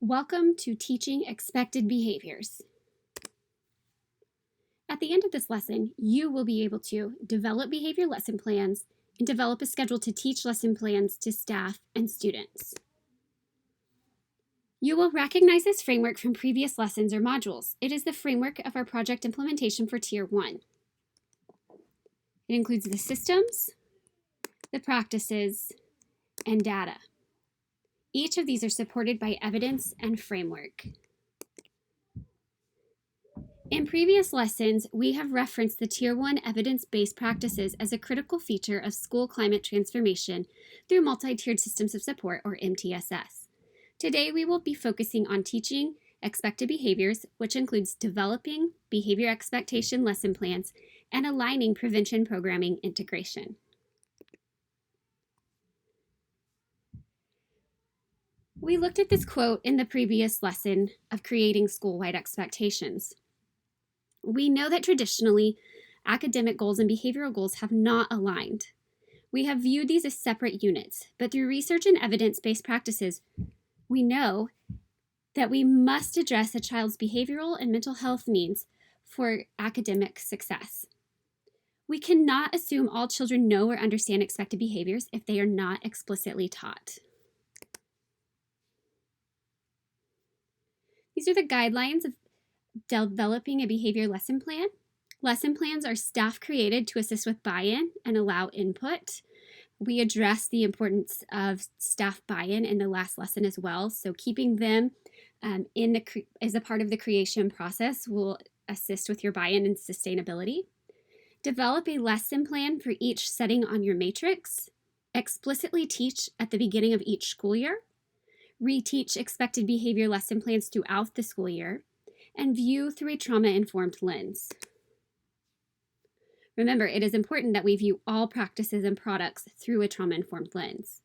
Welcome to Teaching Expected Behaviors. At the end of this lesson, you will be able to develop behavior lesson plans and develop a schedule to teach lesson plans to staff and students. You will recognize this framework from previous lessons or modules. It is the framework of our project implementation for Tier 1. It includes the systems, the practices, and data. Each of these are supported by evidence and framework. In previous lessons, we have referenced the Tier 1 evidence-based practices as a critical feature of school climate transformation through multi-tiered systems of support, or MTSS. Today, we will be focusing on teaching expected behaviors, which includes developing behavior expectation lesson plans and aligning prevention programming integration. We looked at this quote in the previous lesson of creating school-wide expectations. We know that traditionally, academic goals and behavioral goals have not aligned. We have viewed these as separate units, but through research and evidence-based practices, we know that we must address a child's behavioral and mental health needs for academic success. We cannot assume all children know or understand expected behaviors if they are not explicitly taught. These are the guidelines of developing a behavior lesson plan. Lesson plans are staff created to assist with buy-in and allow input. We addressed the importance of staff buy-in in the last lesson as well, so keeping them as a part of the creation process will assist with your buy-in and sustainability. Develop a lesson plan for each setting on your matrix. Explicitly teach at the beginning of each school year. Reteach expected behavior lesson plans throughout the school year, and view through a trauma-informed lens. Remember, it is important that we view all practices and products through a trauma-informed lens.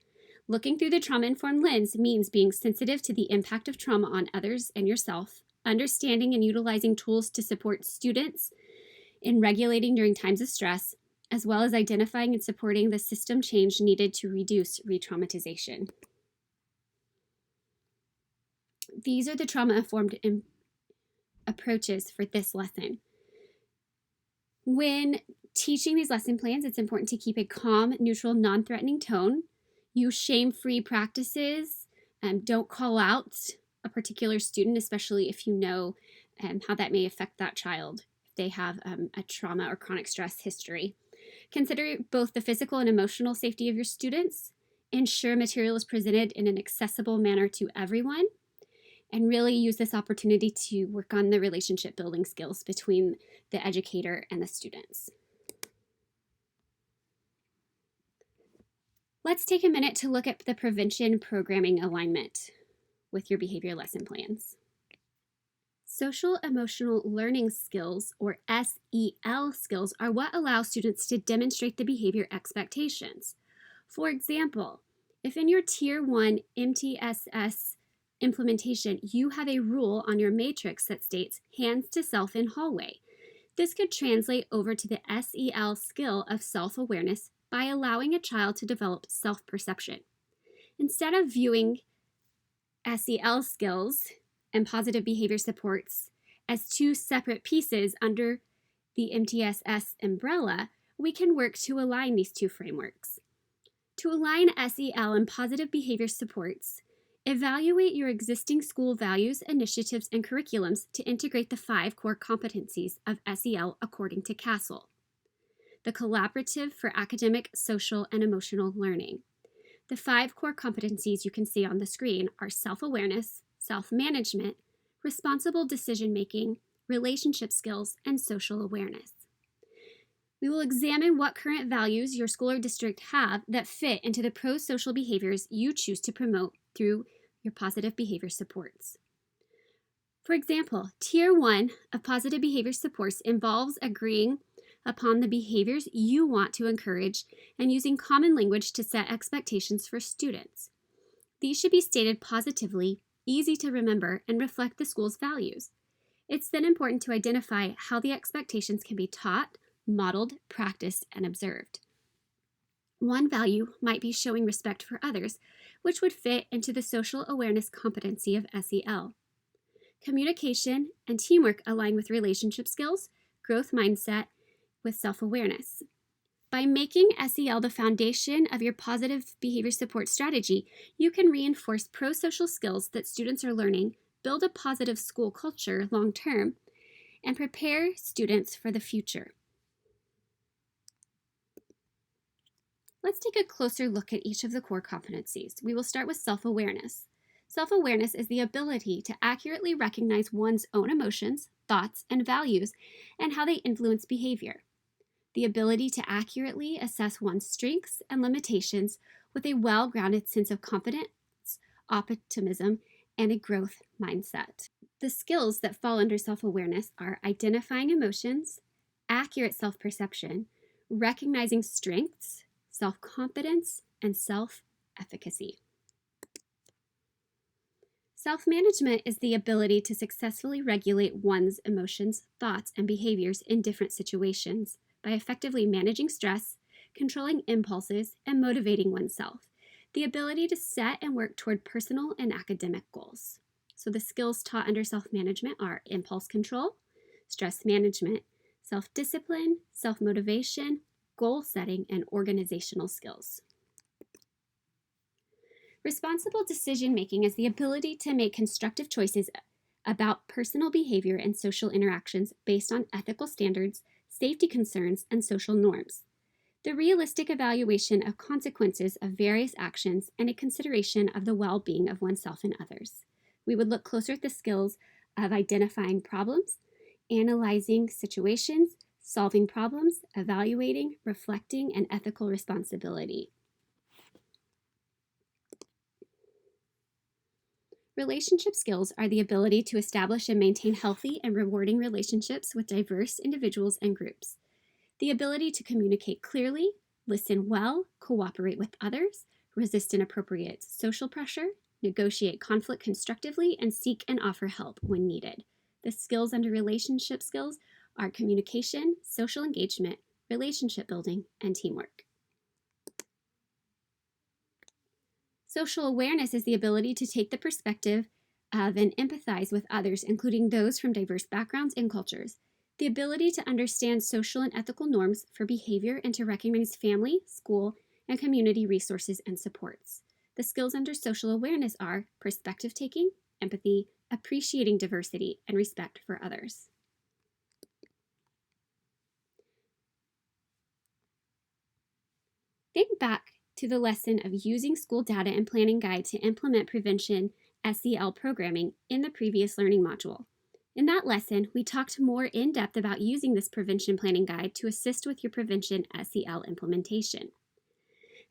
Looking through the trauma-informed lens means being sensitive to the impact of trauma on others and yourself, understanding and utilizing tools to support students in regulating during times of stress, as well as identifying and supporting the system change needed to reduce re-traumatization. These are the trauma-informed approaches for this lesson. When teaching these lesson plans, it's important to keep a calm, neutral, non-threatening tone. Use shame-free practices. Don't call out a particular student, especially if you know how that may affect that child if they have a trauma or chronic stress history. Consider both the physical and emotional safety of your students. Ensure material is presented in an accessible manner to everyone. And really use this opportunity to work on the relationship building skills between the educator and the students. Let's take a minute to look at the prevention programming alignment with your behavior lesson plans. Social emotional learning skills, or SEL skills, are what allow students to demonstrate the behavior expectations. For example, if in your Tier 1 MTSS implementation, you have a rule on your matrix that states hands to self in hallway. This could translate over to the SEL skill of self-awareness by allowing a child to develop self-perception. Instead of viewing SEL skills and positive behavior supports as two separate pieces under the MTSS umbrella, we can work to align these two frameworks. To align SEL and positive behavior supports, evaluate your existing school values, initiatives, and curriculums to integrate the 5 core competencies of SEL according to Castle. The Collaborative for Academic, Social, and Emotional Learning. The 5 core competencies you can see on the screen are self-awareness, self-management, responsible decision-making, relationship skills, and social awareness. We will examine what current values your school or district have that fit into the pro-social behaviors you choose to promote through your positive behavior supports. For example, Tier 1 of positive behavior supports involves agreeing upon the behaviors you want to encourage and using common language to set expectations for students. These should be stated positively, easy to remember, and reflect the school's values. It's then important to identify how the expectations can be taught, modeled, practiced, and observed. One value might be showing respect for others, which would fit into the social awareness competency of SEL. Communication and teamwork align with relationship skills, growth mindset, with self-awareness. By making SEL the foundation of your positive behavior support strategy, you can reinforce pro-social skills that students are learning, build a positive school culture long-term, and prepare students for the future. Let's take a closer look at each of the core competencies. We will start with self-awareness. Self-awareness is the ability to accurately recognize one's own emotions, thoughts, and values, and how they influence behavior. The ability to accurately assess one's strengths and limitations with a well-grounded sense of confidence, optimism, and a growth mindset. The skills that fall under self-awareness are identifying emotions, accurate self-perception, recognizing strengths, self-confidence, and self-efficacy. Self-management is the ability to successfully regulate one's emotions, thoughts, and behaviors in different situations by effectively managing stress, controlling impulses, and motivating oneself. The ability to set and work toward personal and academic goals. So the skills taught under self-management are impulse control, stress management, self-discipline, self-motivation, goal setting, and organizational skills. Responsible decision-making is the ability to make constructive choices about personal behavior and social interactions based on ethical standards, safety concerns, and social norms. The realistic evaluation of consequences of various actions and a consideration of the well-being of oneself and others. We would look closer at the skills of identifying problems, analyzing situations, solving problems, evaluating, reflecting, and ethical responsibility. Relationship skills are the ability to establish and maintain healthy and rewarding relationships with diverse individuals and groups. The ability to communicate clearly, listen well, cooperate with others, resist inappropriate social pressure, negotiate conflict constructively, and seek and offer help when needed. The skills under relationship skills are communication, social engagement, relationship building, and teamwork. Social awareness is the ability to take the perspective of and empathize with others, including those from diverse backgrounds and cultures. The ability to understand social and ethical norms for behavior and to recognize family, school, and community resources and supports. The skills under social awareness are perspective taking, empathy, appreciating diversity, and respect for others. Think back to the lesson of using school data and planning guide to implement prevention SEL programming in the previous learning module. In that lesson, we talked more in depth about using this prevention planning guide to assist with your prevention SEL implementation.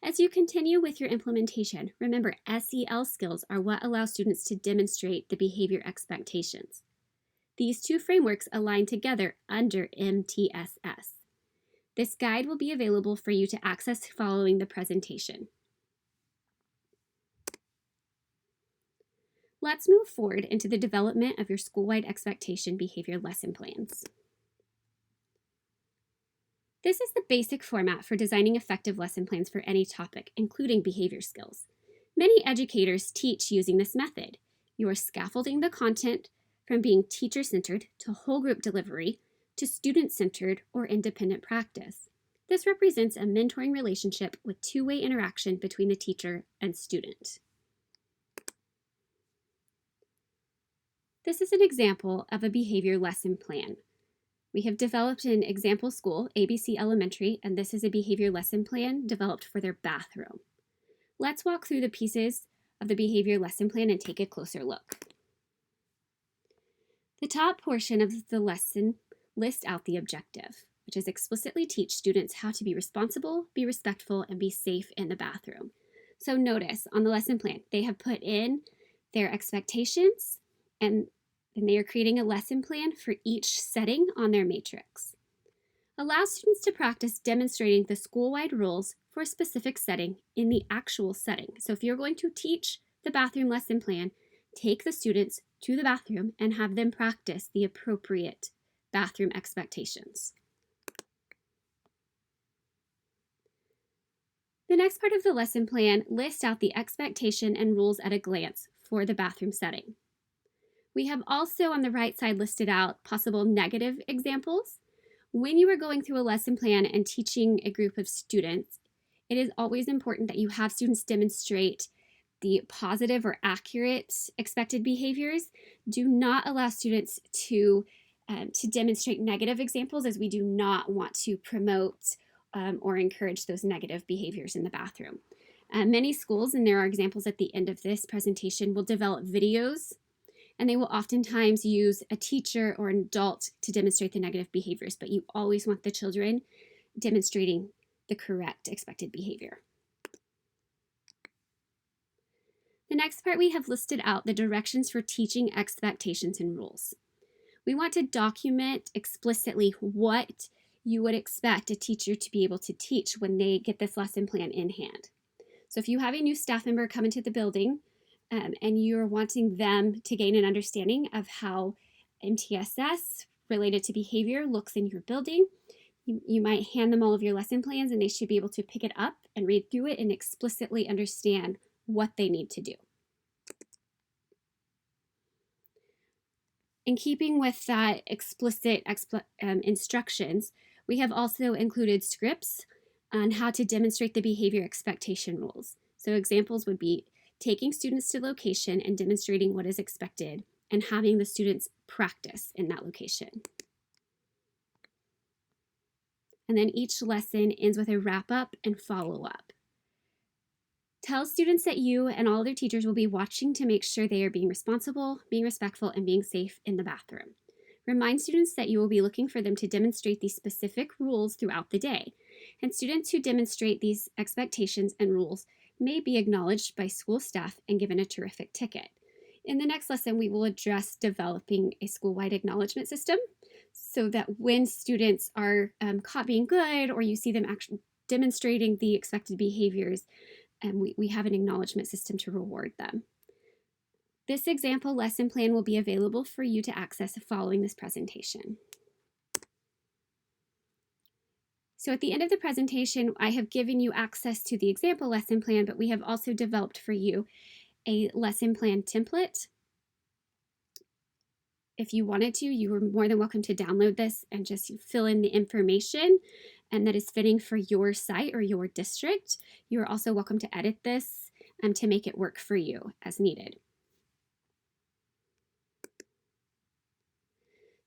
As you continue with your implementation, remember SEL skills are what allow students to demonstrate the behavior expectations. These two frameworks align together under MTSS. This guide will be available for you to access following the presentation. Let's move forward into the development of your school-wide expectation behavior lesson plans. This is the basic format for designing effective lesson plans for any topic, including behavior skills. Many educators teach using this method. You are scaffolding the content from being teacher-centered to whole group delivery to student-centered or independent practice. This represents a mentoring relationship with two-way interaction between the teacher and student. This is an example of a behavior lesson plan. We have developed an example school, ABC Elementary, and this is a behavior lesson plan developed for their bathroom. Let's walk through the pieces of the behavior lesson plan and take a closer look. The top portion of the lesson lists out the objective, which is explicitly teach students how to be responsible, be respectful, and be safe in the bathroom. So notice on the lesson plan, they have put in their expectations and they are creating a lesson plan for each setting on their matrix. Allow students to practice demonstrating the school-wide rules for a specific setting in the actual setting. So if you're going to teach the bathroom lesson plan, take the students to the bathroom and have them practice the appropriate bathroom expectations. The next part of the lesson plan lists out the expectation and rules at a glance for the bathroom setting. We have also on the right side listed out possible negative examples. When you are going through a lesson plan and teaching a group of students, it is always important that you have students demonstrate the positive or accurate expected behaviors. Do not allow students to demonstrate negative examples, as we do not want to promote or encourage those negative behaviors in the bathroom. Many schools, and there are examples at the end of this presentation, will develop videos, and they will oftentimes use a teacher or an adult to demonstrate the negative behaviors, but you always want the children demonstrating the correct expected behavior. The next part, we have listed out the directions for teaching expectations and rules. We want to document explicitly what you would expect a teacher to be able to teach when they get this lesson plan in hand. So if you have a new staff member come into the building and you're wanting them to gain an understanding of how MTSS related to behavior looks in your building, you might hand them all of your lesson plans, and they should be able to pick it up and read through it and explicitly understand what they need to do. In keeping with that explicit instructions, we have also included scripts on how to demonstrate the behavior expectation rules. So examples would be taking students to location and demonstrating what is expected and having the students practice in that location. And then each lesson ends with a wrap-up and follow-up. Tell students that you and all other teachers will be watching to make sure they are being responsible, being respectful, and being safe in the bathroom. Remind students that you will be looking for them to demonstrate these specific rules throughout the day. And students who demonstrate these expectations and rules may be acknowledged by school staff and given a terrific ticket. In the next lesson, we will address developing a school-wide acknowledgement system so that when students are caught being good, or you see them actually demonstrating the expected behaviors, we have an acknowledgement system to reward them. This example lesson plan will be available for you to access following this presentation. So at the end of the presentation, I have given you access to the example lesson plan, but we have also developed for you a lesson plan template. If you wanted to, you are more than welcome to download this and just fill in the information and that is fitting for your site or your district. You are also welcome to edit this to make it work for you as needed.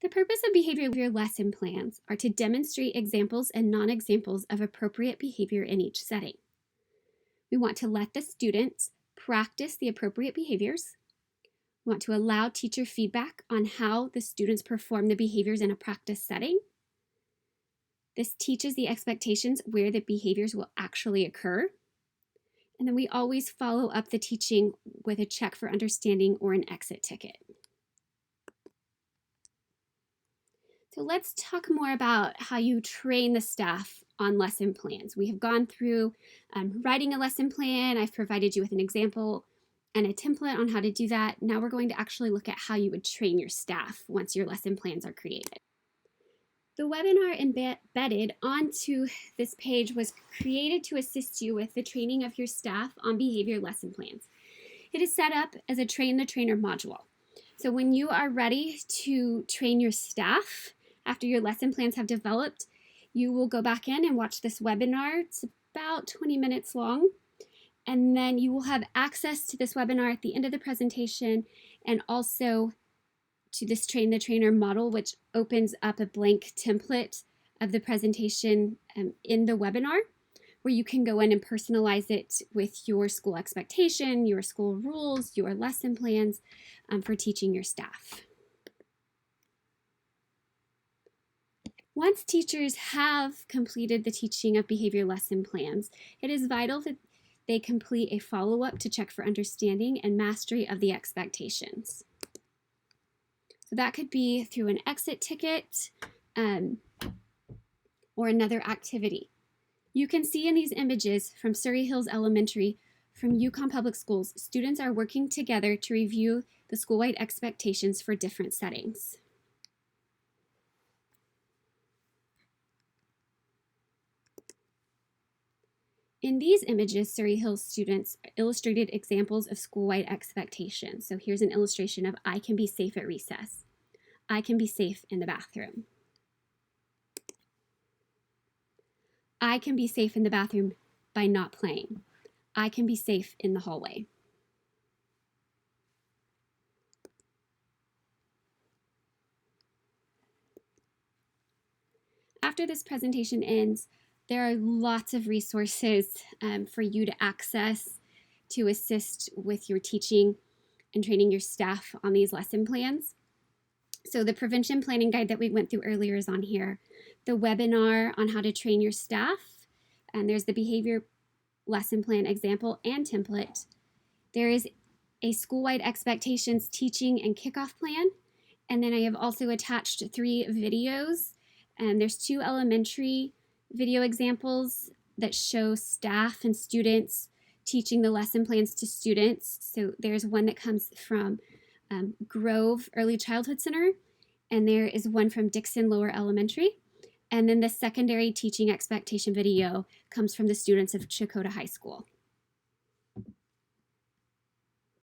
The purpose of behavior lesson plans are to demonstrate examples and non-examples of appropriate behavior in each setting. We want to let the students practice the appropriate behaviors. We want to allow teacher feedback on how the students perform the behaviors in a practice setting. This teaches the expectations where the behaviors will actually occur. And then we always follow up the teaching with a check for understanding or an exit ticket. So let's talk more about how you train the staff on lesson plans. We have gone through writing a lesson plan. I've provided you with an example and a template on how to do that. Now we're going to actually look at how you would train your staff once your lesson plans are created. The webinar embedded onto this page was created to assist you with the training of your staff on behavior lesson plans. It is set up as a Train the Trainer module. So when you are ready to train your staff, after your lesson plans have developed, you will go back in and watch this webinar. It's about 20 minutes long. And then you will have access to this webinar at the end of the presentation and also to this Train the Trainer model, which opens up a blank template of the presentation in the webinar, where you can go in and personalize it with your school expectation, your school rules, your lesson plans for teaching your staff. Once teachers have completed the teaching of behavior lesson plans, it is vital that they complete a follow-up to check for understanding and mastery of the expectations. So that could be through an exit ticket or another activity. You can see in these images from Surrey Hills Elementary, from Yukon Public Schools, students are working together to review the school-wide expectations for different settings. In these images, Surrey Hills students illustrated examples of school-wide expectations. So here's an illustration of I can be safe at recess. I can be safe in the bathroom. I can be safe in the bathroom by not playing. I can be safe in the hallway. After this presentation ends, there are lots of resources for you to access to assist with your teaching and training your staff on these lesson plans. So the prevention planning guide that we went through earlier is on here. The webinar on how to train your staff, and there's the behavior lesson plan example and template. There is a school-wide expectations teaching and kickoff plan. And then I have also attached 3 videos. And there's 2 elementary video examples that show staff and students teaching the lesson plans to students. So there's one that comes from Grove Early Childhood Center, and there is one from Dixon Lower Elementary. And then the secondary teaching expectation video comes from the students of Chakota High School.